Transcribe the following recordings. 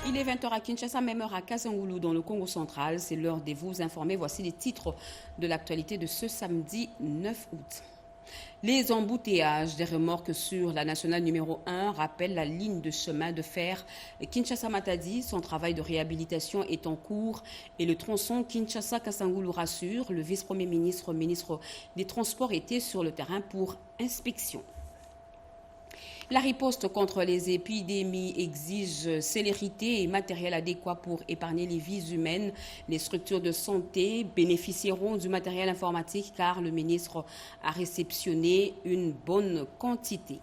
Il est 20 h à Kinshasa, même heure à Kasangoulou dans le Congo central. C'est l'heure de vous informer. Voici les titres de l'actualité de ce samedi 9 août. Les embouteillages des remorques sur la nationale numéro 1 rappellent la ligne de chemin de fer Kinshasa-Matadi. Son travail de réhabilitation est en cours et le tronçon Kinshasa-Kasangoulou rassure. Le vice-premier ministre des Transports était sur le terrain pour inspection. La riposte contre les épidémies exige célérité et matériel adéquat pour épargner les vies humaines. Les structures de santé bénéficieront du matériel informatique car le ministre a réceptionné une bonne quantité.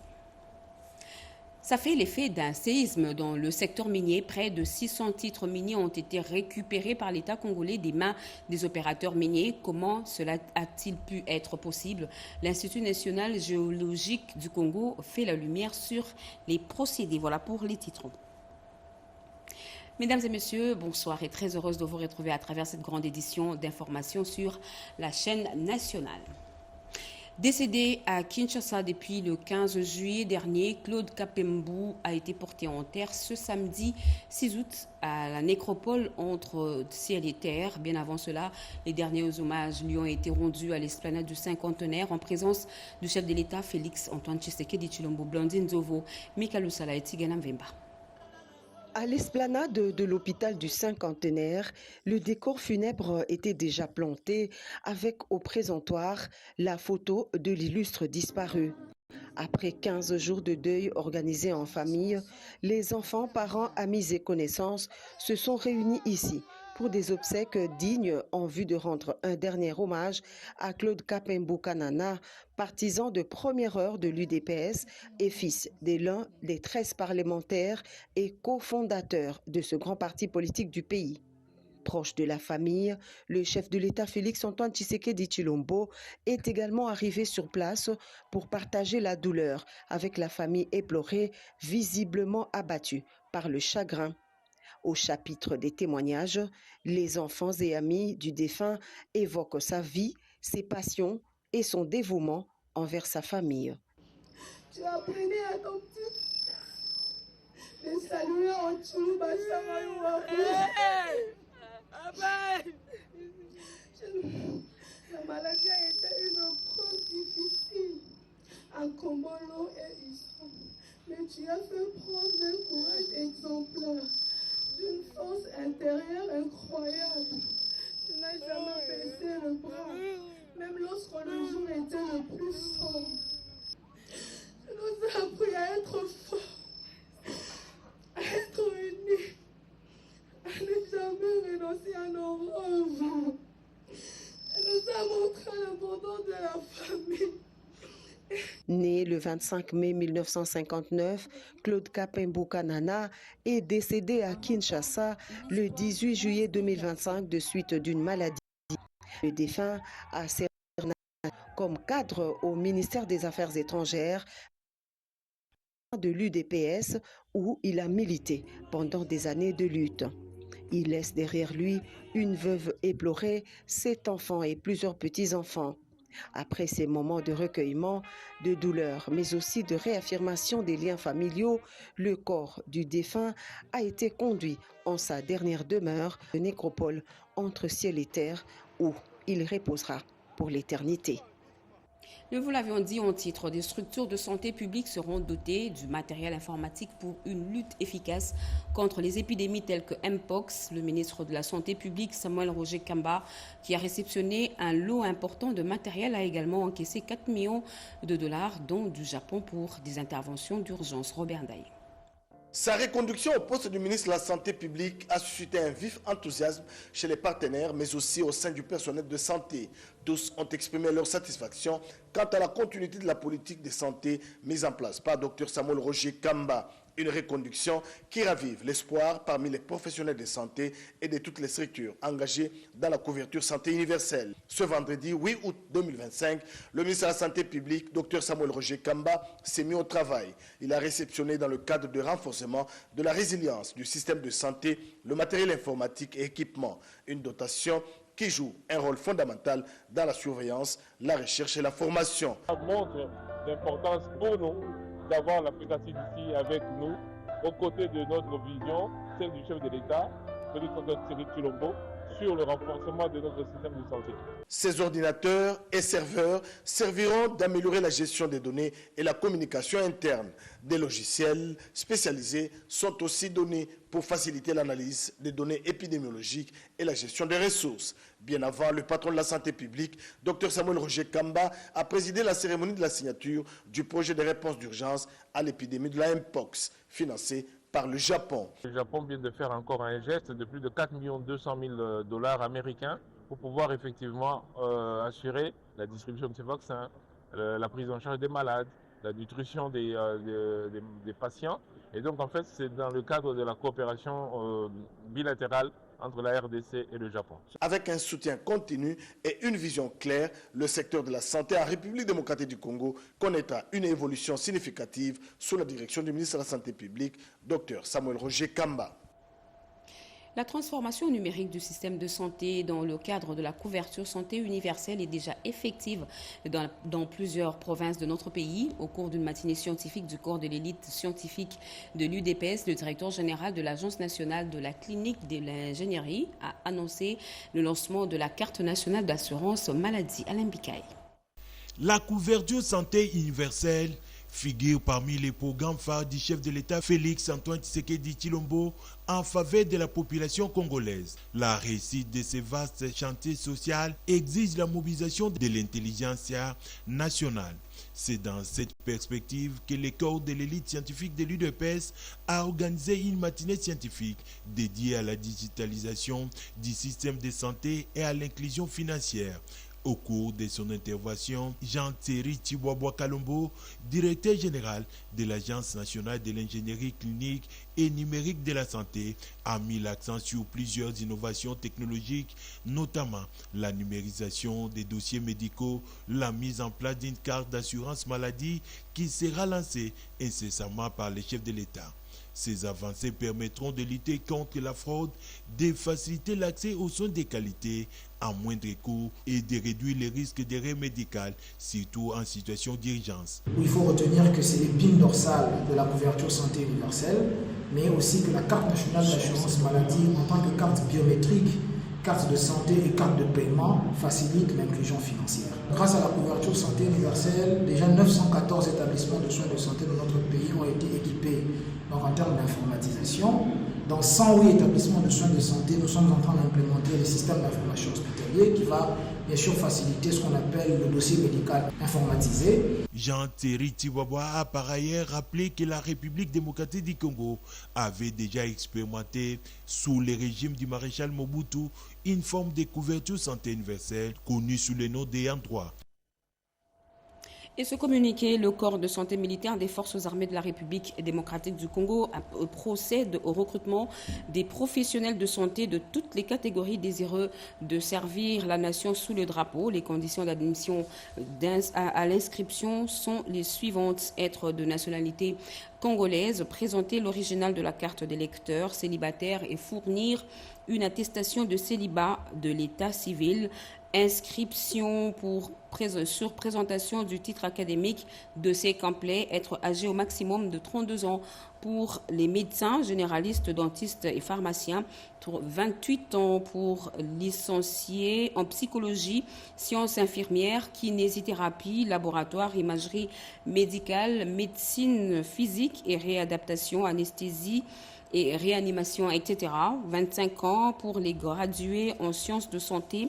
Ça fait l'effet d'un séisme dans le secteur minier. Près de 600 titres miniers ont été récupérés par l'État congolais des mains des opérateurs miniers. Comment cela a-t-il pu être possible? L'Institut national géologique du Congo fait la lumière sur les procédés. Voilà pour les titres. Mesdames et messieurs, bonsoir et très heureuse de vous retrouver à travers cette grande édition d'informations sur la chaîne nationale. Décédé à Kinshasa depuis le 15 juillet dernier, Claude Kapembou a été porté en terre ce samedi 6 août à la nécropole entre ciel et terre. Bien avant cela, les derniers hommages lui ont été rendus à l'esplanade du cinquantenaire en présence du chef de l'État Félix Antoine Tshisekedi Tshilombo, Blandine Zovo, Mika Lusala et Tigana Mvemba. À l'esplanade de l'hôpital du cinquantenaire, le décor funèbre était déjà planté avec au présentoir la photo de l'illustre disparu. Après 15 jours de deuil organisé en famille, les enfants, parents, amis et connaissances se sont réunis ici pour des obsèques dignes en vue de rendre un dernier hommage à Claude Kapembou Kanana, partisan de première heure de l'UDPS et fils de l'un des 13 parlementaires et cofondateur de ce grand parti politique du pays. Proche de la famille, le chef de l'État Félix Antoine Tshisekedi Tshilombo est également arrivé sur place pour partager la douleur avec la famille éplorée, visiblement abattue par le chagrin. Au chapitre des témoignages, les enfants et amis du défunt évoquent sa vie, ses passions et son dévouement envers sa famille. Tu apprenais à ton petit de saluer en Tchoulou La maladie a été une preuve difficile, un combat long et usant. Mais tu as fait preuve d'un courage exemplaire, d'une force intérieure incroyable. Tu n'as jamais baissé le bras, même lorsque le jour était le plus sombre. Tu nous as appris à être forts, à être unis, à ne jamais renoncer à nos rêves. Elle nous a montré l'importance de la famille. Né le 25 mai 1959, Claude Kapembou Kanana est décédé à Kinshasa le 18 juillet 2025 de suite d'une maladie. Le défunt a servi comme cadre au ministère des Affaires étrangères de l'UDPS où il a milité pendant des années de lutte. Il laisse derrière lui une veuve éplorée, 7 enfants et plusieurs petits-enfants. Après ces moments de recueillement, de douleur, mais aussi de réaffirmation des liens familiaux, le corps du défunt a été conduit en sa dernière demeure de nécropole entre ciel et terre où il reposera pour l'éternité. Nous vous l'avions dit en titre, des structures de santé publique seront dotées du matériel informatique pour une lutte efficace contre les épidémies telles que Mpox. Le ministre de la Santé publique, Samuel Roger Kamba, qui a réceptionné un lot important de matériel, a également encaissé 4 millions de dollars, dont du Japon pour des interventions d'urgence. Robert Ndaye. Sa reconduction au poste du ministre de la Santé publique a suscité un vif enthousiasme chez les partenaires, mais aussi au sein du personnel de santé. Tous ont exprimé leur satisfaction quant à la continuité de la politique de santé mise en place par Dr Samuel Roger Kamba. Une reconduction qui ravive l'espoir parmi les professionnels de santé et de toutes les structures engagées dans la couverture santé universelle. Ce vendredi 8 août 2025, le ministre de la Santé publique, Dr Samuel Roger Kamba, s'est mis au travail. Il a réceptionné dans le cadre de renforcement de la résilience du système de santé le matériel informatique et équipement, une dotation qui joue un rôle fondamental dans la surveillance, la recherche et la formation. Ça montre l'importance pour nous d'avoir la présidence ici avec nous, aux côtés de notre vision, celle du chef de l'État, Félix Antoine Tshisekedi-Tshilombo, sur le renforcement de notre système de santé. Ces ordinateurs et serveurs serviront d'améliorer la gestion des données et la communication interne. Des logiciels spécialisés sont aussi donnés pour faciliter l'analyse des données épidémiologiques et la gestion des ressources. Bien avant, le patron de la santé publique, Dr Samuel Roger Kamba, a présidé la cérémonie de la signature du projet de réponse d'urgence à l'épidémie de la Mpox, financé par le Japon. Le Japon vient de faire encore un geste de plus de 4 200 000 $ américains pour pouvoir effectivement assurer la distribution de ces vaccins, la prise en charge des malades, la nutrition des patients. Et donc en fait c'est dans le cadre de la coopération bilatérale entre la RDC et le Japon. Avec un soutien continu et une vision claire, le secteur de la santé en République démocratique du Congo connaîtra une évolution significative sous la direction du ministre de la Santé publique, Dr Samuel Roger Kamba. La transformation numérique du système de santé dans le cadre de la couverture santé universelle est déjà effective dans plusieurs provinces de notre pays. Au cours d'une matinée scientifique du corps de l'élite scientifique de l'UDPS, le directeur général de l'Agence nationale de la clinique de l'ingénierie a annoncé le lancement de la carte nationale d'assurance maladie. Alain Bikaï. La couverture santé universelle figure parmi les programmes phares du chef de l'État Félix Antoine Tshisekedi-Tshilombo en faveur de la population congolaise. La réussite de ces vastes chantiers sociaux exige la mobilisation de l'intelligence nationale. C'est dans cette perspective que le corps de l'élite scientifique de l'UDPS a organisé une matinée scientifique dédiée à la digitalisation du système de santé et à l'inclusion financière. Au cours de son intervention, Jean-Thierry Tibouabouakalombo, directeur général de l'Agence nationale de l'ingénierie clinique et numérique de la santé, a mis l'accent sur plusieurs innovations technologiques, notamment la numérisation des dossiers médicaux, la mise en place d'une carte d'assurance maladie qui sera lancée incessamment par les chefs de l'État. Ces avancées permettront de lutter contre la fraude, de faciliter l'accès aux soins de qualité à moindre coût et de réduire les risques d'erreurs médicales, surtout en situation d'urgence. Il faut retenir que c'est l'épine dorsale de la couverture santé universelle, mais aussi que la carte nationale d'assurance maladie en tant que carte biométrique, carte de santé et carte de paiement facilite l'inclusion financière. Grâce à la couverture santé universelle, déjà 914 établissements de soins de santé de notre pays ont été équipés. Donc en termes d'informatisation, dans 108 établissements de soins de santé, nous sommes en train d'implémenter le système d'information hospitalier qui va bien sûr faciliter ce qu'on appelle le dossier médical informatisé. Jean-Thierry Tibouaboua a par ailleurs rappelé que la République démocratique du Congo avait déjà expérimenté sous le régime du maréchal Mobutu une forme de couverture santé universelle connue sous le nom d'ayant droit. Et ce communiqué, le corps de santé militaire des forces armées de la République démocratique du Congo procède au recrutement des professionnels de santé de toutes les catégories désireux de servir la nation sous le drapeau. Les conditions d'admission à l'inscription sont les suivantes: être de nationalité congolaise, présenter l'original de la carte d'électeur célibataire et fournir une attestation de célibat de l'état civil, inscription sur présentation du titre académique de ces complet, être âgé au maximum de 32 ans pour les médecins, généralistes, dentistes et pharmaciens, 28 ans pour licenciés en psychologie, sciences infirmières, kinésithérapie, laboratoire, imagerie médicale, médecine physique et réadaptation, anesthésie et réanimation, etc. 25 ans pour les gradués en sciences de santé.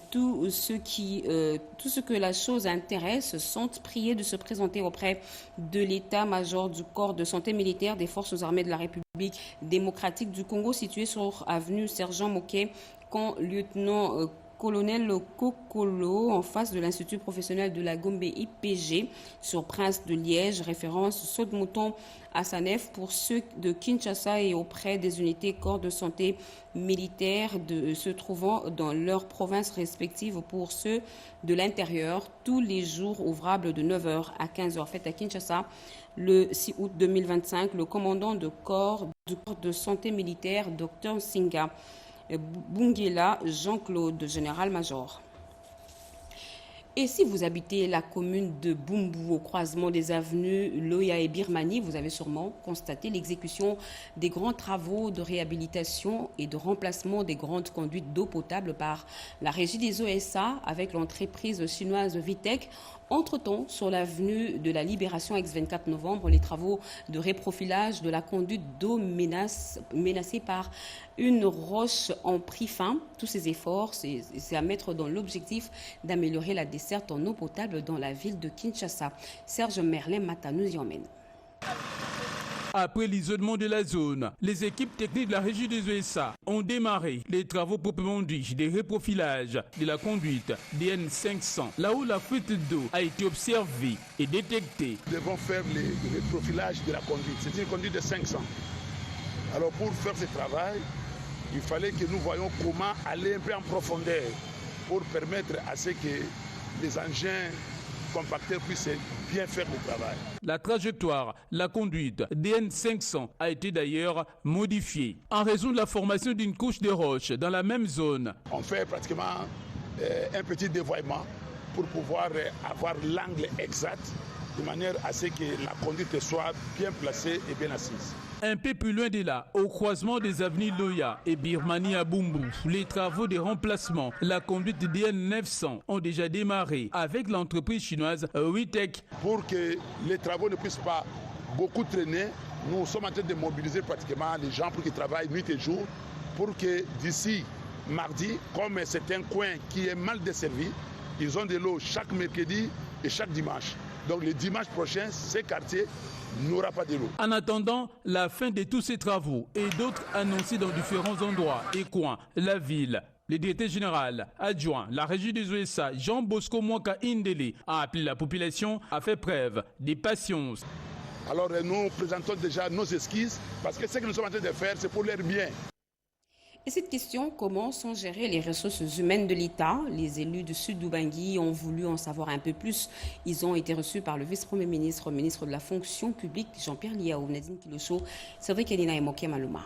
Tout ce que la chose intéresse sont priés de se présenter auprès de l'état-major du corps de santé militaire des forces armées de la République démocratique du Congo, situé sur avenue Sergent Moquet, camp lieutenant colonel Kokolo, en face de l'Institut professionnel de la Gombe IPG, sur Prince de Liège, référence Saut-de-Mouton à Sanef pour ceux de Kinshasa et auprès des unités corps de santé militaires se trouvant dans leurs provinces respectives pour ceux de l'intérieur, tous les jours ouvrables de 9h à 15h. Fait à Kinshasa, le 6 août 2025, le commandant de corps du corps de santé militaire, Dr Singa Bungela Jean-Claude, général-major. Et si vous habitez la commune de Bumbu, au croisement des avenues Loya et Birmanie, vous avez sûrement constaté l'exécution des grands travaux de réhabilitation et de remplacement des grandes conduites d'eau potable par la régie des eaux SA avec l'entreprise chinoise Vitech. Entre-temps, sur l'avenue de la Libération ex-24 novembre, les travaux de réprofilage de la conduite d'eau menacée par une roche en pris fin. Tous ces efforts, c'est à mettre dans l'objectif d'améliorer la desserte en eau potable dans la ville de Kinshasa. Serge Merlin-Mata nous y emmène. Après l'isolement de la zone, les équipes techniques de la régie des ESA ont démarré les travaux proprement dits de reprofilage de la conduite DN500, là où la fuite d'eau a été observée et détectée. Nous devons faire le reprofilage de la conduite. C'est une conduite de 500. Alors pour faire ce travail, il fallait que nous voyions comment aller un peu en profondeur pour permettre à ce que les engins compacteurs puissent bien faire le travail. La trajectoire, la conduite DN500 a été d'ailleurs modifiée en raison de la formation d'une couche de roches dans la même zone. On fait pratiquement un petit dévoiement pour pouvoir avoir l'angle exact de manière à ce que la conduite soit bien placée et bien assise. Un peu plus loin de là, au croisement des avenues Loya et Birmanie à Bumbu, les travaux de remplacement, la conduite DN900 ont déjà démarré avec l'entreprise chinoise Vitech. Pour que les travaux ne puissent pas beaucoup traîner, nous sommes en train de mobiliser pratiquement les gens pour qu'ils travaillent nuit et jour, pour que d'ici mardi, comme c'est un coin qui est mal desservi, ils ont de l'eau chaque mercredi et chaque dimanche. Donc le dimanche prochain, ces quartiers n'aura pas de l'eau. En attendant la fin de tous ces travaux et d'autres annoncés dans différents endroits et coins, la ville, le directeur général adjoint, la régie des USA, Jean Bosco Mwaka Indele, a appelé la population à faire preuve de patience. Alors nous présentons déjà nos esquisses parce que ce que nous sommes en train de faire, c'est pour leur bien. Et cette question, comment sont gérées les ressources humaines de l'État? Les élus du Sud d'Ubangi ont voulu en savoir un peu plus. Ils ont été reçus par le vice-premier ministre, ministre de la fonction publique, Jean-Pierre Liao, Nadine Kilocho, Cédric Elina et Moké Malouma.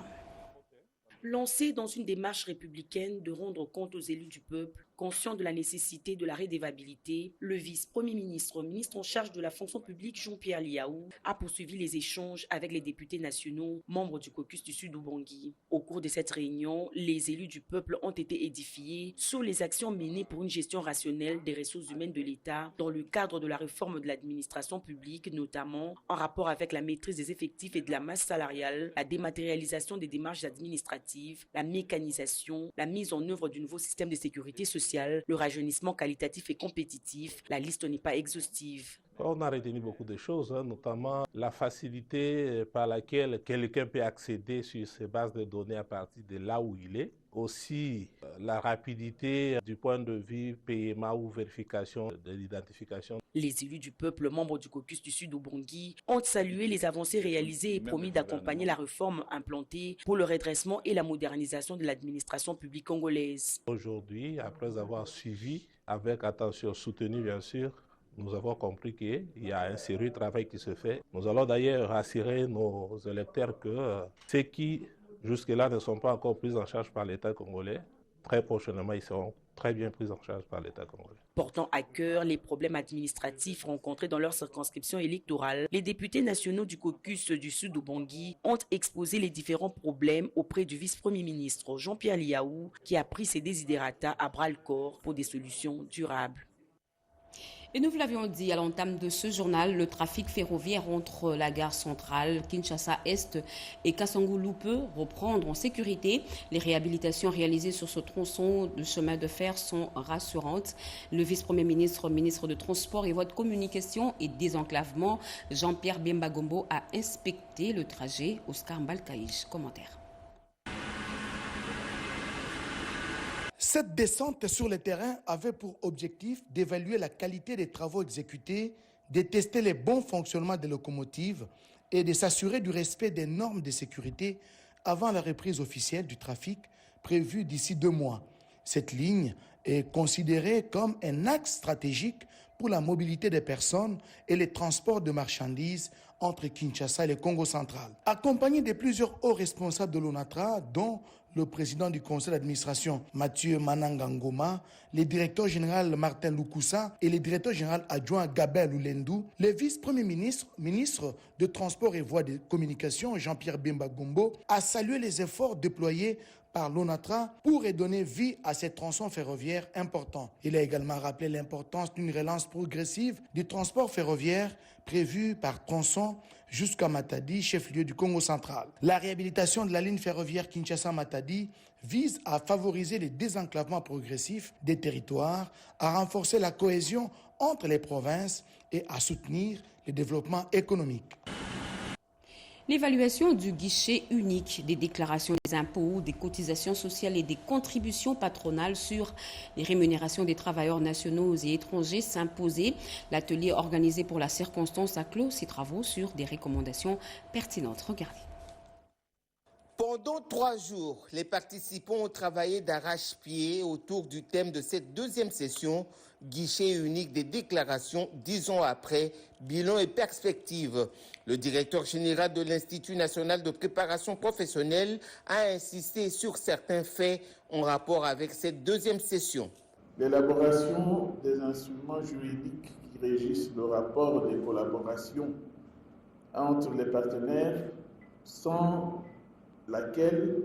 Lancé dans une démarche républicaine de rendre compte aux élus du peuple, conscient de la nécessité de la redevabilité, le vice-premier ministre, ministre en charge de la fonction publique Jean-Pierre Liao, a poursuivi les échanges avec les députés nationaux, membres du caucus du Sud-Ubangi. Au cours de cette réunion, les élus du peuple ont été édifiés sur les actions menées pour une gestion rationnelle des ressources humaines de l'État dans le cadre de la réforme de l'administration publique, notamment en rapport avec la maîtrise des effectifs et de la masse salariale, la dématérialisation des démarches administratives, la mécanisation, la mise en œuvre du nouveau système de sécurité sociale, le rajeunissement qualitatif et compétitif. La liste n'est pas exhaustive. On a retenu beaucoup de choses, notamment la facilité par laquelle quelqu'un peut accéder sur ces bases de données à partir de là où il est. Aussi, la rapidité du point de vue paiement ou vérification de l'identification. Les élus du peuple, membres du caucus du Sud-Ubangi, ont salué les avancées réalisées et promis d'accompagner la réforme implantée pour le redressement et la modernisation de l'administration publique congolaise. Aujourd'hui, après avoir suivi, avec attention soutenue bien sûr, nous avons compris qu'il y a un sérieux travail qui se fait. Nous allons d'ailleurs rassurer nos électeurs que ceux qui jusque-là ne sont pas encore pris en charge par l'État congolais, très prochainement ils seront très bien pris en charge par l'État congolais. Portant à cœur les problèmes administratifs rencontrés dans leur circonscription électorale, les députés nationaux du caucus du Sud-Ubangi ont exposé les différents problèmes auprès du vice-premier ministre Jean-Pierre Liao, qui a pris ses désidérata à bras-le-corps pour des solutions durables. Et nous vous l'avions dit à l'entame de ce journal, le trafic ferroviaire entre la gare centrale, Kinshasa-Est et Kasangulu peut reprendre en sécurité. Les réhabilitations réalisées sur ce tronçon de chemin de fer sont rassurantes. Le vice-premier ministre, ministre de Transport et Voies de Communication et Désenclavement, Jean-Pierre Bemba Gombo, a inspecté le trajet. Oscar Mbalkaïch, commentaire. Cette descente sur le terrain avait pour objectif d'évaluer la qualité des travaux exécutés, de tester les bons fonctionnements des locomotives et de s'assurer du respect des normes de sécurité avant la reprise officielle du trafic prévue d'ici 2 mois. Cette ligne est considérée comme un axe stratégique pour la mobilité des personnes et les transports de marchandises entre Kinshasa et le Congo central. Accompagné de plusieurs hauts responsables de l'ONATRA, dont le président du conseil d'administration Mathieu Mananga Ngoma, le directeur général Martin Lukusa et le directeur général adjoint Gabel Lulendou, le vice-premier ministre de Transport et Voies de Communication Jean-Pierre Bemba Gombo a salué les efforts déployés par l'ONATRA pour redonner vie à ces tronçons ferroviaires importants. Il a également rappelé l'importance d'une relance progressive du transport ferroviaire prévu par tronçon jusqu'à Matadi, chef-lieu du Congo central. La réhabilitation de la ligne ferroviaire Kinshasa-Matadi vise à favoriser le désenclavement progressif des territoires, à renforcer la cohésion entre les provinces et à soutenir le développement économique. L'évaluation du guichet unique des déclarations des impôts, des cotisations sociales et des contributions patronales sur les rémunérations des travailleurs nationaux et étrangers s'imposait. L'atelier organisé pour la circonstance a clos ses travaux sur des recommandations pertinentes. Regardez. Pendant 3 jours, les participants ont travaillé d'arrache-pied autour du thème de cette deuxième session, guichet unique des déclarations 10 ans après, bilan et perspectives. Le directeur général de l'Institut national de préparation professionnelle a insisté sur certains faits en rapport avec cette deuxième session. L'élaboration des instruments juridiques qui régissent le rapport de collaboration entre les partenaires, sans laquelle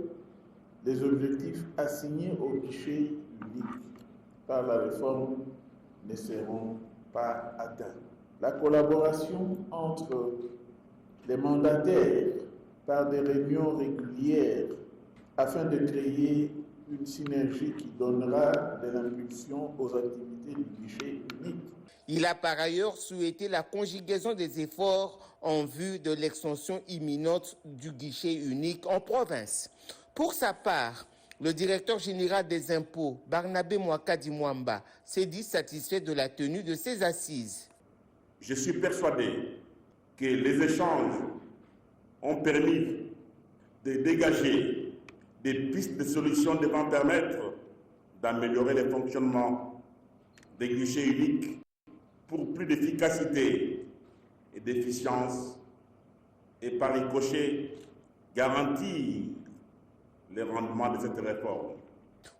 les objectifs assignés au guichet unique par la réforme ne seront pas atteints. La collaboration entre les mandataires par des réunions régulières afin de créer une synergie qui donnera de l'impulsion aux activités du guichet unique. Il a par ailleurs souhaité la conjugaison des efforts en vue de l'extension imminente du guichet unique en province. Pour sa part, le directeur général des impôts, Barnabé Mwakadi Mwamba, s'est dit satisfait de la tenue de ces assises. Je suis persuadé que les échanges ont permis de dégager des pistes de solutions devant permettre d'améliorer le fonctionnement des guichets uniques pour plus d'efficacité et d'efficience et par ricochet garantir les rendements de cette réforme.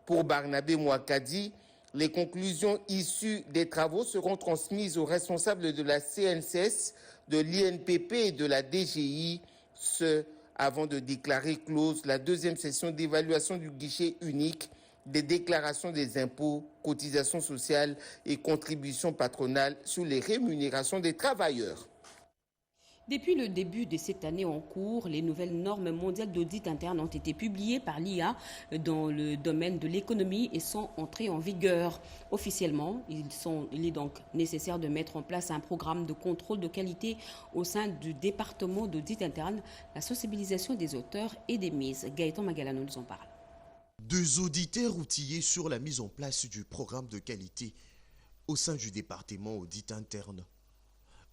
Pour Barnabé Mwakadi, les conclusions issues des travaux seront transmises aux responsables de la CNCS, de l'INPP et de la DGI, ce avant de déclarer close la deuxième session d'évaluation du guichet unique des déclarations des impôts, cotisations sociales et contributions patronales sur les rémunérations des travailleurs. Depuis le début de cette année en cours, les nouvelles normes mondiales d'audit interne ont été publiées par l'IA dans le domaine de l'économie et sont entrées en vigueur. Officiellement, il est donc nécessaire de mettre en place un programme de contrôle de qualité au sein du département d'audit interne, la sensibilisation des auteurs et des mises. Gaëtan Magalano nous en parle. 2 auditeurs outillés sur la mise en place du programme de qualité au sein du département audit interne.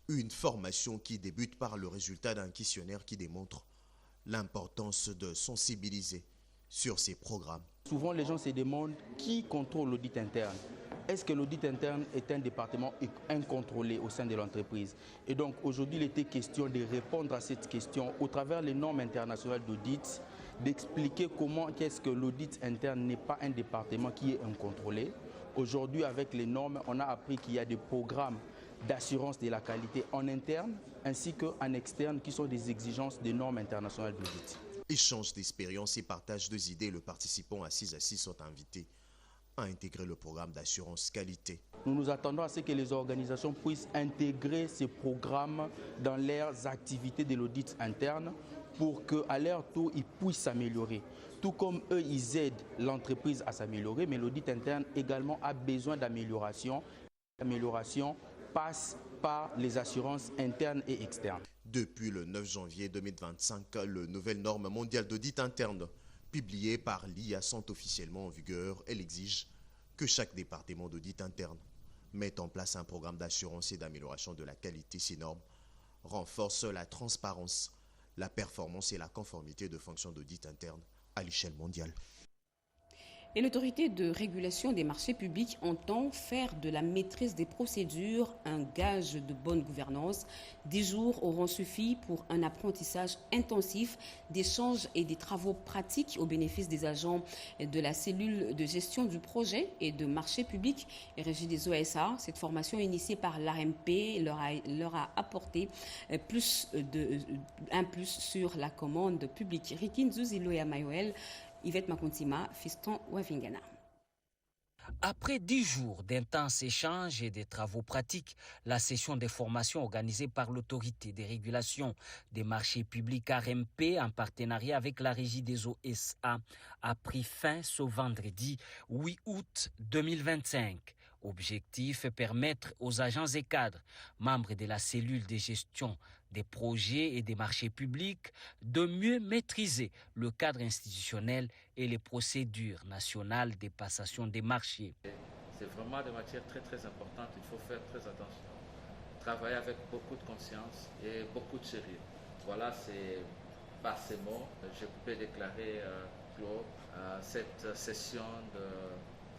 Une formation qui débute par le résultat d'un questionnaire qui démontre l'importance de sensibiliser sur ces programmes. Souvent, les gens se demandent qui contrôle l'audit interne. Est-ce que l'audit interne est un département incontrôlé au sein de l'entreprise? Et donc, aujourd'hui, il était question de répondre à cette question au travers des normes internationales d'audit, d'expliquer comment est-ce que l'audit interne n'est pas un département qui est incontrôlé. Aujourd'hui, avec les normes, on a appris qu'il y a des programmes d'assurance de la qualité en interne ainsi qu'en externe qui sont des exigences des normes internationales d'audit. Échange d'expériences et partage des idées, les participants assis sont invités à intégrer le programme d'assurance qualité. Nous nous attendons à ce que les organisations puissent intégrer ces programmes dans leurs activités de l'audit interne pour qu'à leur tour, ils puissent s'améliorer. Tout comme eux, ils aident l'entreprise à s'améliorer, mais l'audit interne également a besoin d'amélioration. L'amélioration passe par les assurances internes et externes. Depuis le 9 janvier 2025, les nouvelles normes mondiales d'audit interne publiées par l'IA sont officiellement en vigueur. Elle exige que chaque département d'audit interne mette en place un programme d'assurance et d'amélioration de la qualité. Ces normes renforcent la transparence, la performance et la conformité de fonctions d'audit interne à l'échelle mondiale. Et l'autorité de régulation des marchés publics entend faire de la maîtrise des procédures un gage de bonne gouvernance. 10 jours auront suffi pour un apprentissage intensif d'échanges et des travaux pratiques au bénéfice des agents de la cellule de gestion du projet et de marché public et régie des OSA. Cette formation initiée par l'ARMP leur a apporté un plus sur la commande publique. Rikin Zuziloya Mayoel, Yvette Makontima, Fiston Wavingana. Après 10 jours d'intenses échanges et de travaux pratiques, la session des formations organisée par l'autorité des régulations des marchés publics ARMP en partenariat avec la régie des OSA a pris fin ce vendredi 8 août 2025. Objectif, permettre aux agents et cadres, membres de la cellule de gestion des projets et des marchés publics, de mieux maîtriser le cadre institutionnel et les procédures nationales de passation des marchés. C'est vraiment des matières très très importantes, il faut faire très attention. Travailler avec beaucoup de conscience et beaucoup de sérieux. Voilà, c'est par ces mots, je peux déclarer clos cette session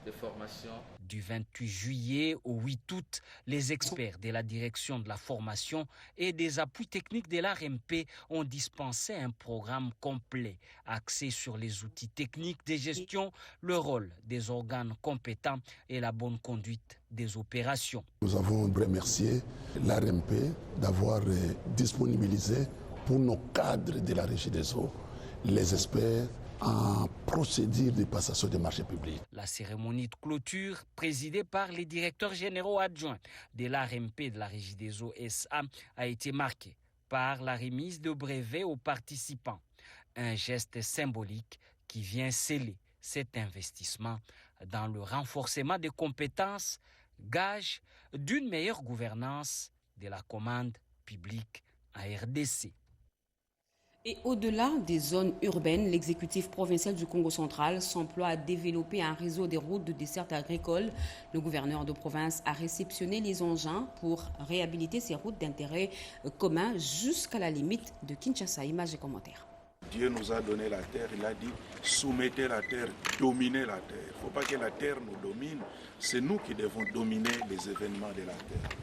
de formation. Du 28 juillet au 8 août, les experts de la direction de la formation et des appuis techniques de l'ARMP ont dispensé un programme complet axé sur les outils techniques de gestion, le rôle des organes compétents et la bonne conduite des opérations. Nous avons remercié l'ARMP d'avoir disponibilisé pour nos cadres de la régie des eaux les experts en procédure de passation des marchés publics. La cérémonie de clôture, présidée par les directeurs généraux adjoints de l'ARMP de la Régie des eaux SA, a été marquée par la remise de brevets aux participants. Un geste symbolique qui vient sceller cet investissement dans le renforcement des compétences, gage d'une meilleure gouvernance de la commande publique en RDC. Et au-delà des zones urbaines, l'exécutif provincial du Congo central s'emploie à développer un réseau des routes de desserte agricole. Le gouverneur de province a réceptionné les engins pour réhabiliter ces routes d'intérêt commun jusqu'à la limite de Kinshasa. Images et commentaires. Dieu nous a donné la terre, il a dit soumettez la terre, dominez la terre. Il ne faut pas que la terre nous domine, c'est nous qui devons dominer les événements de la terre.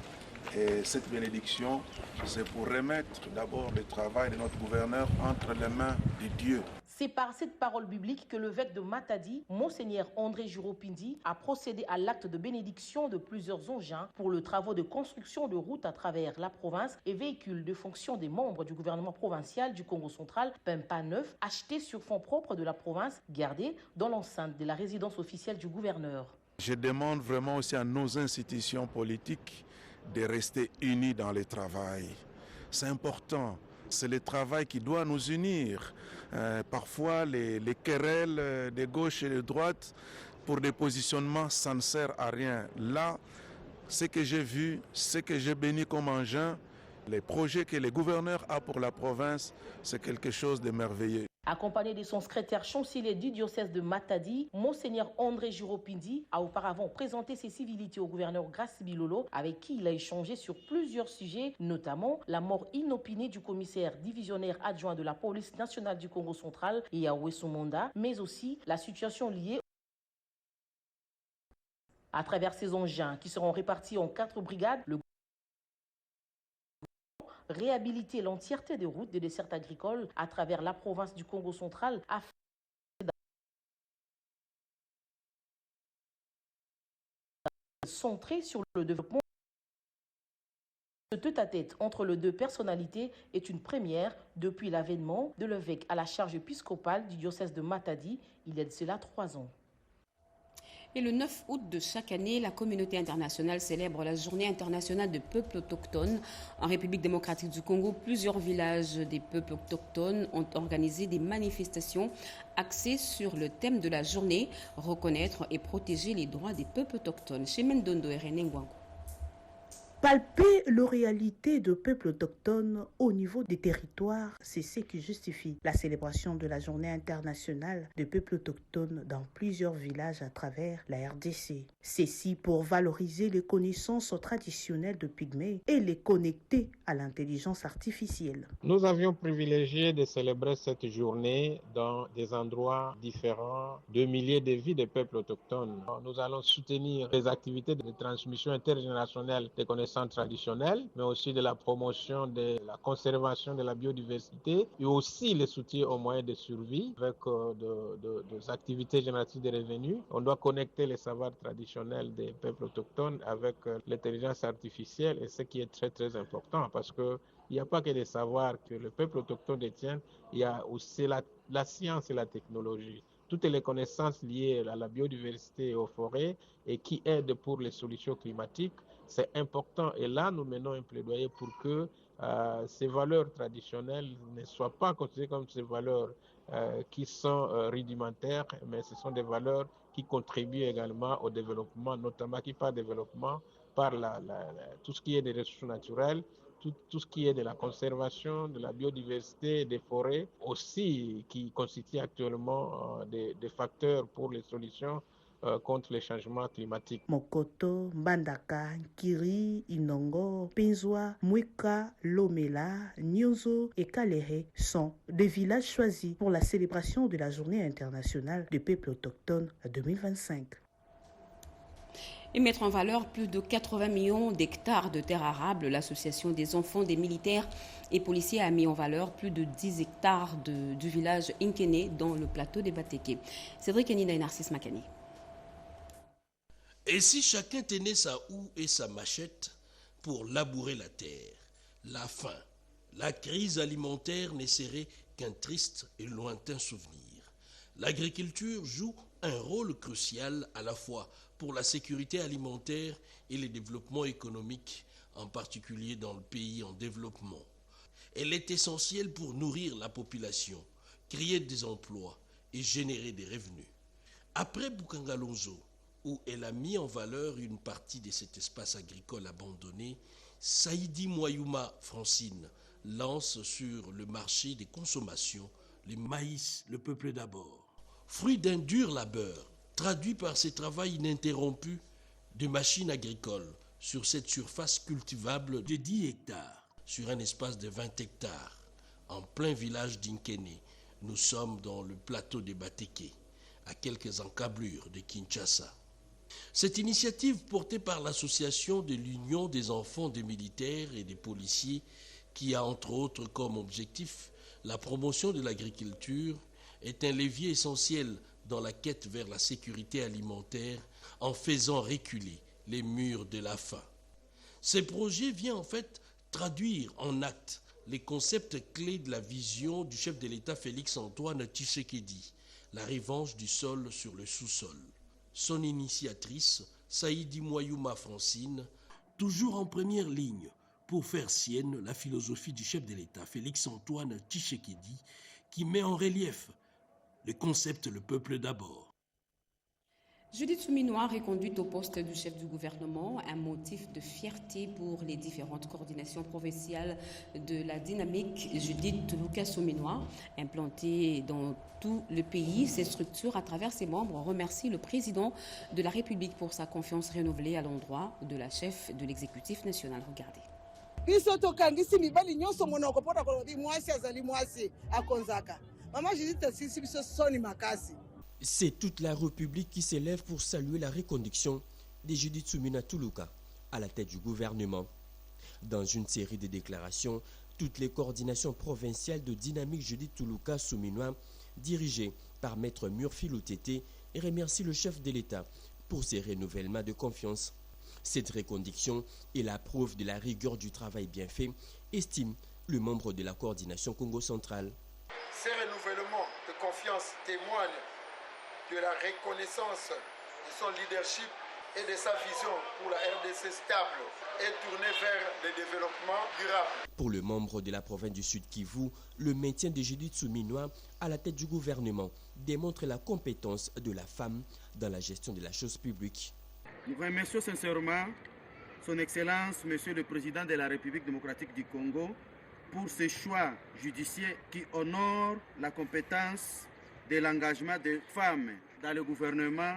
Et cette bénédiction, c'est pour remettre d'abord le travail de notre gouverneur entre les mains de Dieu. C'est par cette parole biblique que l'évêque de Matadi, Monseigneur André Juropindi, a procédé à l'acte de bénédiction de plusieurs engins pour le travaux de construction de routes à travers la province et véhicules de fonction des membres du gouvernement provincial du Congo central, Pempa 9, achetés sur fonds propres de la province, gardés dans l'enceinte de la résidence officielle du gouverneur. Je demande vraiment aussi à nos institutions politiques de rester unis dans le travail. C'est important, c'est le travail qui doit nous unir. Parfois, les querelles de gauche et de droite, pour des positionnements, ça ne sert à rien. Là, ce que j'ai vu, ce que j'ai béni comme engin, les projets que le gouverneur a pour la province, c'est quelque chose de merveilleux. Accompagné de son secrétaire chancelier du diocèse de Matadi, Monseigneur André Juropindi a auparavant présenté ses civilités au gouverneur Grace Bilolo, avec qui il a échangé sur plusieurs sujets, notamment la mort inopinée du commissaire divisionnaire adjoint de la police nationale du Congo central, Yahweh Somonda, mais aussi la situation liée à travers ces engins qui seront répartis en 4 brigades. Le réhabiliter l'entièreté des routes de desserte agricole à travers la province du Congo central afin de centrer sur le développement. Ce tête-à-tête entre les deux personnalités est une première depuis l'avènement de l'évêque à la charge épiscopale du diocèse de Matadi il y a de cela 3 ans. Et le 9 août de chaque année, la communauté internationale célèbre la journée internationale des peuples autochtones. En République démocratique du Congo, plusieurs villages des peuples autochtones ont organisé des manifestations axées sur le thème de la journée, reconnaître et protéger les droits des peuples autochtones. Chez Mendondo et René Ngwango. Palper la réalité de peuples autochtones au niveau des territoires, c'est ce qui justifie la célébration de la Journée internationale des peuples autochtones dans plusieurs villages à travers la RDC. Ceci pour valoriser les connaissances traditionnelles de Pygmée et les connecter à l'intelligence artificielle. Nous avions privilégié de célébrer cette journée dans des endroits différents de milliers de vies des peuples autochtones. Nous allons soutenir les activités de transmission intergénérationnelle des connaissances traditionnelles, mais aussi de la promotion de la conservation de la biodiversité et aussi le soutien aux moyens de survie avec des activités génératives de revenus. On doit connecter les savoirs traditionnels des peuples autochtones avec l'intelligence artificielle, et ce qui est très très important parce que il n'y a pas que les savoirs que le peuple autochtone détient, il y a aussi la science et la technologie. Toutes les connaissances liées à la biodiversité et aux forêts et qui aident pour les solutions climatiques, c'est important. Et là, nous menons un plaidoyer pour que ces valeurs traditionnelles ne soient pas considérées comme ces valeurs qui sont rudimentaires, mais ce sont des valeurs qui contribuent également au développement, notamment qui par développement, par tout ce qui est des ressources naturelles, tout ce qui est de la conservation, de la biodiversité, des forêts, aussi qui constituent actuellement des facteurs pour les solutions contre les changements climatiques. Mokoto, Mbandaka, Kiri, Inongo, Pinzwa, Mwika, Lomela, Nyonzo et Kalehe sont des villages choisis pour la célébration de la Journée internationale des peuples autochtones 2025. Et mettre en valeur plus de 80 millions d'hectares de terres arables, l'association des enfants des militaires et policiers a mis en valeur plus de 10 hectares du village Inkene dans le plateau des Bateke. Cédric Enida et Narcisse Makani. Et si chacun tenait sa houe et sa machette pour labourer la terre, la faim, la crise alimentaire ne serait qu'un triste et lointain souvenir. L'agriculture joue un rôle crucial à la fois pour la sécurité alimentaire et le développement économique, en particulier dans le pays en développement. Elle est essentielle pour nourrir la population, créer des emplois et générer des revenus. Après Bukangalonzo, où elle a mis en valeur une partie de cet espace agricole abandonné, Saïdi Moyouma Francine lance sur le marché des consommations le maïs, le peuple d'abord. Fruit d'un dur labeur, traduit par ce travail ininterrompu de machines agricoles sur cette surface cultivable de 10 hectares, sur un espace de 20 hectares, en plein village d'Inkene. Nous sommes dans le plateau des Bateke, à quelques encablures de Kinshasa. Cette initiative portée par l'association de l'Union des enfants des militaires et des policiers, qui a entre autres comme objectif la promotion de l'agriculture, est un levier essentiel dans la quête vers la sécurité alimentaire en faisant reculer les murs de la faim. Ce projet vient en fait traduire en actes les concepts clés de la vision du chef de l'État Félix-Antoine Tshisekedi, la revanche du sol sur le sous-sol. Son initiatrice, Saïdi Moyouma Francine, toujours en première ligne pour faire sienne la philosophie du chef de l'État Félix-Antoine Tshisekedi, qui met en relief le concept le peuple d'abord. Judith Souminois reconduite au poste du chef du gouvernement, un motif de fierté pour les différentes coordinations provinciales de la dynamique. Judith Lucas Souminois, implantée dans tout le pays, ces structures, à travers ses membres, remercient le président de la République pour sa confiance renouvelée à l'endroit de la chef de l'exécutif national. Regardez. C'est toute la République qui s'élève pour saluer la reconduction de Judith Souminois Tuluka à la tête du gouvernement. Dans une série de déclarations, toutes les coordinations provinciales de dynamique Judith Tuluka Souminois, dirigées par Maître Murphy Loutete, remercient le chef de l'État pour ses renouvellements de confiance. Cette reconduction est la preuve de la rigueur du travail bien fait, estime le membre de la coordination Congo centrale. Ces renouvellements de confiance témoignent de la reconnaissance de son leadership et de sa vision pour la RDC stable et tournée vers le développement durable. Pour le membre de la province du Sud Kivu, le maintien de Judith Souminois à la tête du gouvernement démontre la compétence de la femme dans la gestion de la chose publique. Nous remercions sincèrement Son Excellence, Monsieur le Président de la République démocratique du Congo, pour ce choix judiciaire qui honore la compétence de l'engagement des femmes dans le gouvernement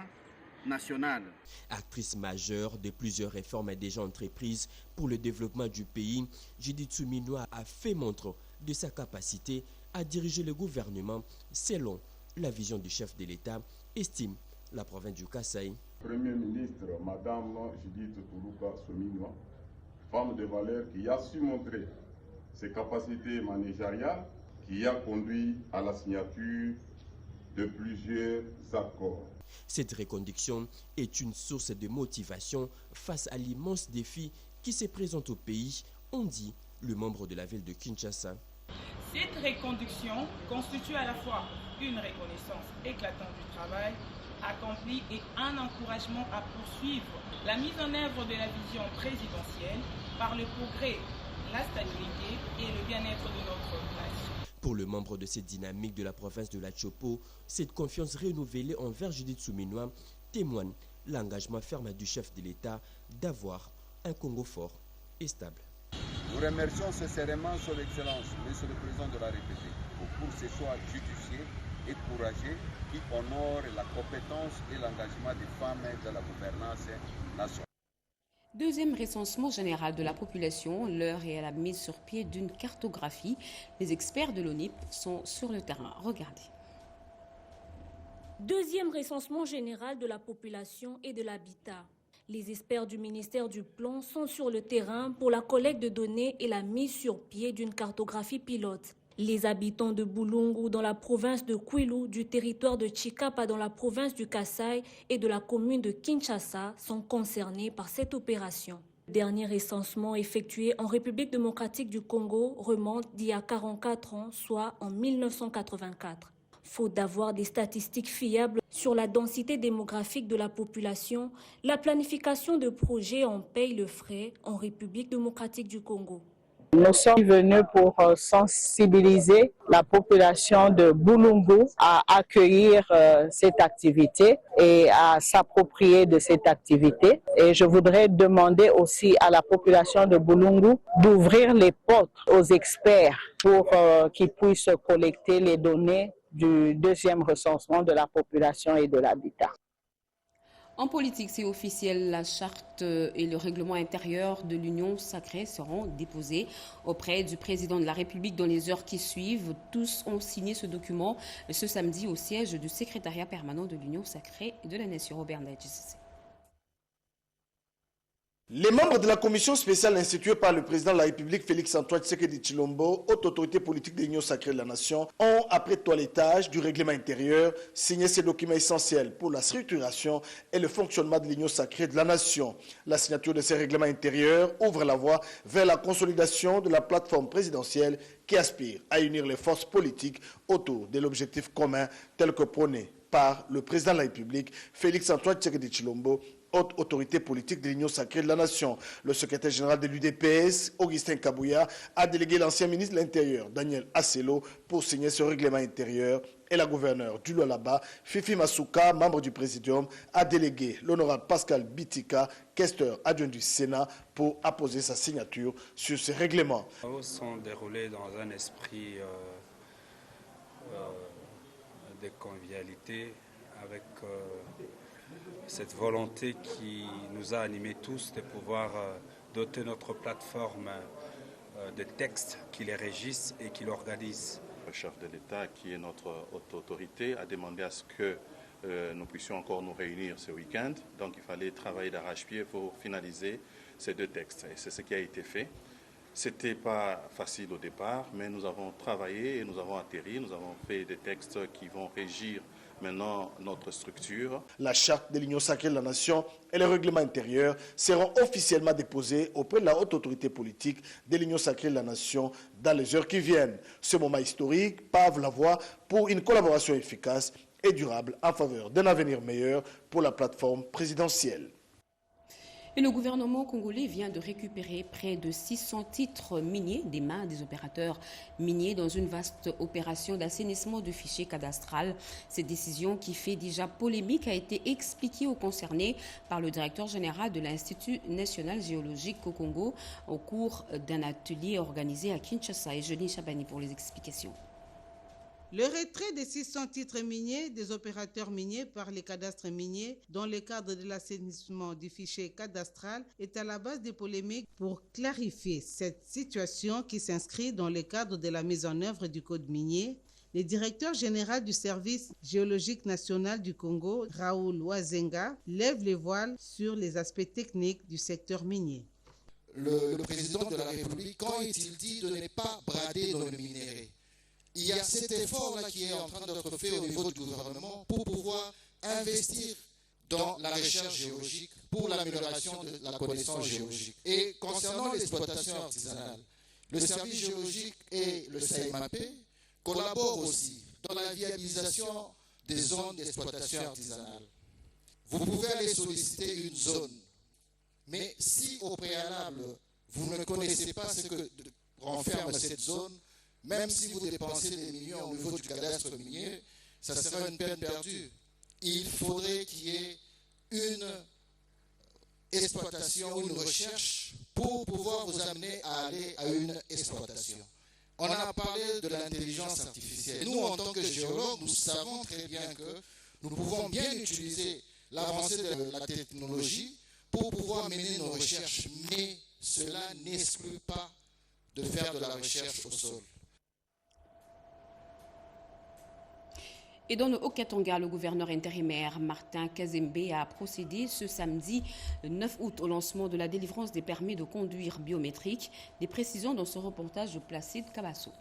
national. Actrice majeure de plusieurs réformes déjà entreprises pour le développement du pays, Judith Suminwa a fait montre de sa capacité à diriger le gouvernement selon la vision du chef de l'État, estime la province du Kasaï. Premier ministre, Madame Judith Suminwa, femme de valeur qui a su montrer ses capacités managériales, qui a conduit à la signature de plusieurs accords. Cette reconduction est une source de motivation face à l'immense défi qui se présente au pays, ont dit le membre de la ville de Kinshasa. Cette reconduction constitue à la fois une reconnaissance éclatante du travail accompli et un encouragement à poursuivre la mise en œuvre de la vision présidentielle par le progrès, la stabilité et le bien-être de notre nation. Pour le membre de cette dynamique de la province de la Chopo, cette confiance renouvelée envers Judith Suminwa témoigne l'engagement ferme du chef de l'État d'avoir un Congo fort et stable. Nous remercions sincèrement Son Excellence, Monsieur le Président de la République, pour ce choix judicieux et courageux qui honore la compétence et l'engagement des femmes dans la gouvernance nationale. Deuxième recensement général de la population, l'heure est à la mise sur pied d'une cartographie. Les experts de l'ONIP sont sur le terrain. Regardez. Deuxième recensement général de la population et de l'habitat. Les experts du ministère du Plan sont sur le terrain pour la collecte de données et la mise sur pied d'une cartographie pilote. Les habitants de Bulungu dans la province de Kwilu, du territoire de Chikapa dans la province du Kasaï et de la commune de Kinshasa sont concernés par cette opération. Le dernier recensement effectué en République démocratique du Congo remonte d'il y a 44 ans, soit en 1984. Faute d'avoir des statistiques fiables sur la densité démographique de la population, la planification de projets en paye le frais en République démocratique du Congo. Nous sommes venus pour sensibiliser la population de Bulungu à accueillir cette activité et à s'approprier de cette activité. Et je voudrais demander aussi à la population de Bulungu d'ouvrir les portes aux experts pour qu'ils puissent collecter les données du deuxième recensement de la population et de l'habitat. En politique, c'est officiel, la charte et le règlement intérieur de l'Union sacrée seront déposés auprès du président de la République dans les heures qui suivent. Tous ont signé ce document ce samedi au siège du secrétariat permanent de l'Union sacrée de la Nation. Robert Ndadjissi. Les membres de la commission spéciale instituée par le président de la République, Félix-Antoine Tshisekedi Tshilombo, haute autorité politique de l'Union sacrée de la Nation, ont, après toilettage du règlement intérieur, signé ces documents essentiels pour la structuration et le fonctionnement de l'Union sacrée de la Nation. La signature de ces règlements intérieurs ouvre la voie vers la consolidation de la plateforme présidentielle qui aspire à unir les forces politiques autour de l'objectif commun tel que prôné par le président de la République, Félix-Antoine Tshisekedi Tshilombo, haute autorité politique de l'Union sacrée de la Nation. Le secrétaire général de l'UDPS, Augustin Kabouya, a délégué l'ancien ministre de l'Intérieur, Daniel Asselo, pour signer ce règlement intérieur. Et la gouverneure du Lualaba, Fifi Masuka, membre du Présidium, a délégué l'honorable Pascal Bitika, questeur adjoint du Sénat, pour apposer sa signature sur ce règlement. Les travaux sont déroulés dans un esprit de convivialité, avec cette volonté qui nous a animés tous de pouvoir doter notre plateforme de textes qui les régissent et qui l'organisent. Le chef de l'État, qui est notre haute autorité, a demandé à ce que nous puissions encore nous réunir ce week-end. Donc il fallait travailler d'arrache-pied pour finaliser ces deux textes. Et c'est ce qui a été fait. Ce n'était pas facile au départ, mais nous avons travaillé et nous avons atterri. Nous avons fait des textes qui vont régir maintenant notre structure. La charte de l'Union sacrée de la Nation et le règlement intérieur seront officiellement déposés auprès de la haute autorité politique de l'Union sacrée de la Nation dans les heures qui viennent. Ce moment historique pave la voie pour une collaboration efficace et durable en faveur d'un avenir meilleur pour la plateforme présidentielle. Et le gouvernement congolais vient de récupérer près de 600 titres miniers des mains des opérateurs miniers dans une vaste opération d'assainissement du fichier cadastral. Cette décision qui fait déjà polémique a été expliquée aux concernés par le directeur général de l'Institut national géologique au Congo au cours d'un atelier organisé à Kinshasa. Et Jeanine Chabani pour les explications. Le retrait des 600 titres miniers des opérateurs miniers par les cadastres miniers dans le cadre de l'assainissement du fichier cadastral est à la base des polémiques pour clarifier cette situation qui s'inscrit dans le cadre de la mise en œuvre du code minier. Le directeur général du service géologique national du Congo, Raoul Wazenga, lève les voiles sur les aspects techniques du secteur minier. Le président de la République, quand est-il dit de ne pas brader dans le minerai? Il y a cet effort-là qui est en train d'être fait au niveau du gouvernement pour pouvoir investir dans la recherche géologique, pour l'amélioration de la connaissance géologique. Et concernant l'exploitation artisanale, le service géologique et le CIMAP collaborent aussi dans la viabilisation des zones d'exploitation artisanale. Vous pouvez aller solliciter une zone, mais si au préalable, vous ne connaissez pas ce que renferme cette zone, même si vous dépensez des millions au niveau du cadastre minier, ça sera une peine perdue. Il faudrait qu'il y ait une exploitation, une recherche pour pouvoir vous amener à aller à une exploitation. On a parlé de l'intelligence artificielle. Nous, en tant que géologues, nous savons très bien que nous pouvons bien utiliser l'avancée de la technologie pour pouvoir mener nos recherches, mais cela n'exclut pas de faire de la recherche au sol. Et dans le Haut-Katanga, le gouverneur intérimaire Martin Kazembe a procédé ce samedi 9 août au lancement de la délivrance des permis de conduire biométriques. Des précisions dans ce reportage de Placide Kabasso.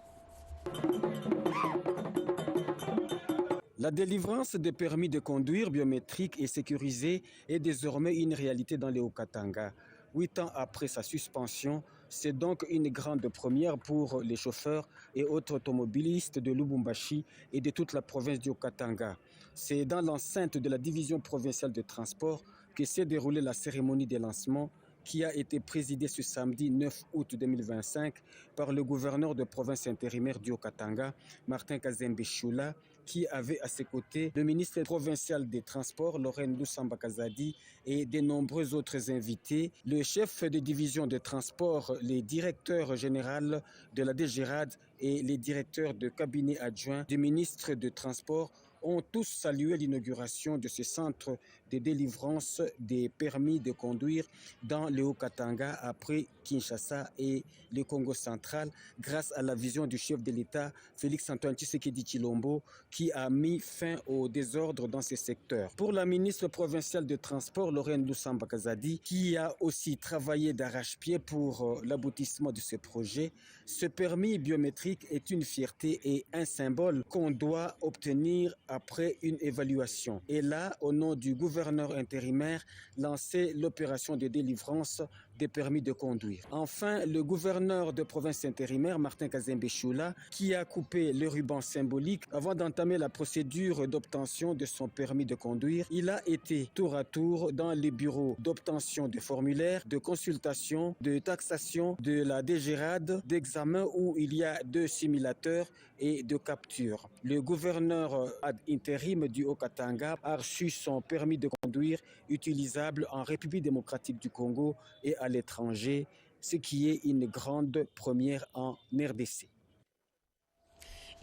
La délivrance des permis de conduire biométriques et sécurisés est désormais une réalité dans le Haut-Katanga. 8 ans après sa suspension, c'est donc une grande première pour les chauffeurs et autres automobilistes de Lubumbashi et de toute la province du Haut-Katanga. C'est dans l'enceinte de la division provinciale de transport que s'est déroulée la cérémonie de lancement qui a été présidée ce samedi 9 août 2025 par le gouverneur de province intérimaire du Haut-Katanga, Martin Kazembe Choula, qui avait à ses côtés le ministre provincial des Transports, Lorraine Lusamba Kazadi, et de nombreux autres invités, le chef de division des transports, les directeurs généraux de la DGRAD et les directeurs de cabinet adjoints du ministre des Transports ont tous salué l'inauguration de ce centre de délivrance des permis de conduire dans le Haut-Katanga après Kinshasa et le Congo central grâce à la vision du chef de l'État Félix-Antoine Tshisekedi Tshilombo qui a mis fin au désordre dans ces secteurs. Pour la ministre provinciale de transport Lorraine Lusamba Kazadi qui a aussi travaillé d'arrache-pied pour l'aboutissement de ce projet, ce permis biométrique est une fierté et un symbole qu'on doit obtenir après une évaluation. Et là, au nom du gouverneur intérimaire, lancer l'opération de délivrance des permis de conduire. Enfin, le gouverneur de province intérimaire, Martin Kazembe Choula, qui a coupé le ruban symbolique avant d'entamer la procédure d'obtention de son permis de conduire. Il a été tour à tour dans les bureaux d'obtention de formulaires, de consultation, de taxation, de la DGRAD, d'examen où il y a 2 simulateurs et de capture. Le gouverneur ad intérim du Haut-Katanga a reçu son permis de conduire utilisable en République démocratique du Congo et à l'étranger, ce qui est une grande première en RDC.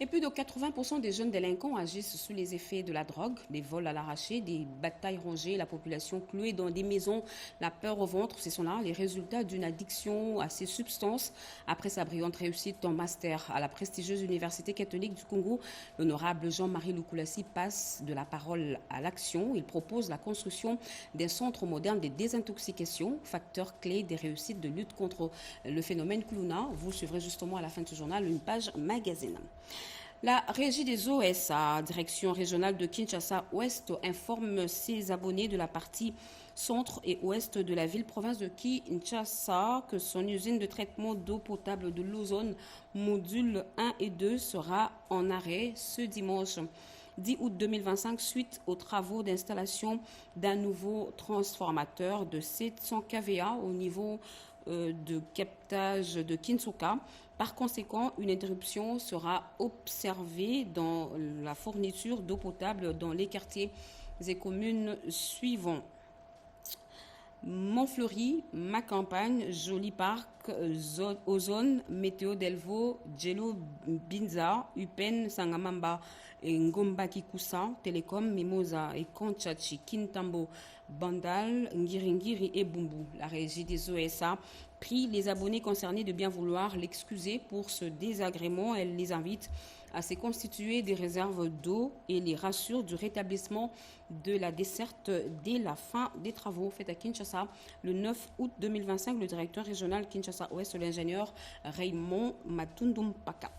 Et plus de 80% des jeunes délinquants agissent sous les effets de la drogue, des vols à l'arraché, des batailles rongées, la population clouée dans des maisons, la peur au ventre. Ce sont là les résultats d'une addiction à ces substances. Après sa brillante réussite en master à la prestigieuse Université catholique du Congo, l'honorable Jean-Marie Lukulasi passe de la parole à l'action. Il propose la construction d'un centre moderne de désintoxication, facteur clé des réussites de lutte contre le phénomène Kuluna. Vous suivrez justement à la fin de ce journal une page magazine. La régie des OSA, direction régionale de Kinshasa-Ouest, informe ses abonnés de la partie centre et ouest de la ville-province de Kinshasa que son usine de traitement d'eau potable de l'ozone module 1 et 2 sera en arrêt ce dimanche. 10 août 2025 suite aux travaux d'installation d'un nouveau transformateur de 700 kVA au niveau de captage de Kinsuka. Par conséquent, une interruption sera observée dans la fourniture d'eau potable dans les quartiers et communes suivants. Montfleury, Ma Campagne, Joli Parc, Ozone, Météo Delvaux, Djelo Binza, Upen, Sangamamba, Ngomba Kikusa, Télécom, Mimosa et Konchachi, Kintambo, Bandal, Ngiringiri et Bumbu. La régie des OSA prie les abonnés concernés de bien vouloir l'excuser pour ce désagrément. Elle les invite à se constituer des réserves d'eau et les rassure du rétablissement de la desserte dès la fin des travaux faits à Kinshasa le 9 août 2025. Le directeur régional Kinshasa-Ouest, l'ingénieur Raymond Matundumpaka.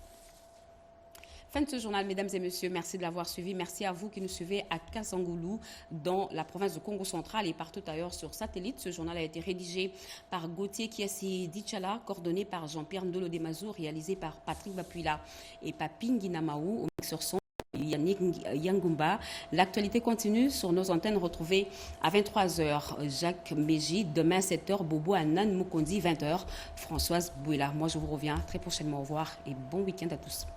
Fin de ce journal, mesdames et messieurs. Merci de l'avoir suivi. Merci à vous qui nous suivez à Kasangoulou, dans la province de Congo central et partout ailleurs sur satellite. Ce journal a été rédigé par Gauthier Kiasi Dichala, coordonné par Jean-Pierre Ndolo Demazou, réalisé par Patrick Bapuila et Papin Namaou, au mixeur son Yannick Yangumba. L'actualité continue sur nos antennes. Retrouvées à 23h Jacques Méji, demain 7h Bobo Anan Mukondi, 20h Françoise Bouila. Moi je vous reviens très prochainement. Au revoir et bon week-end à tous.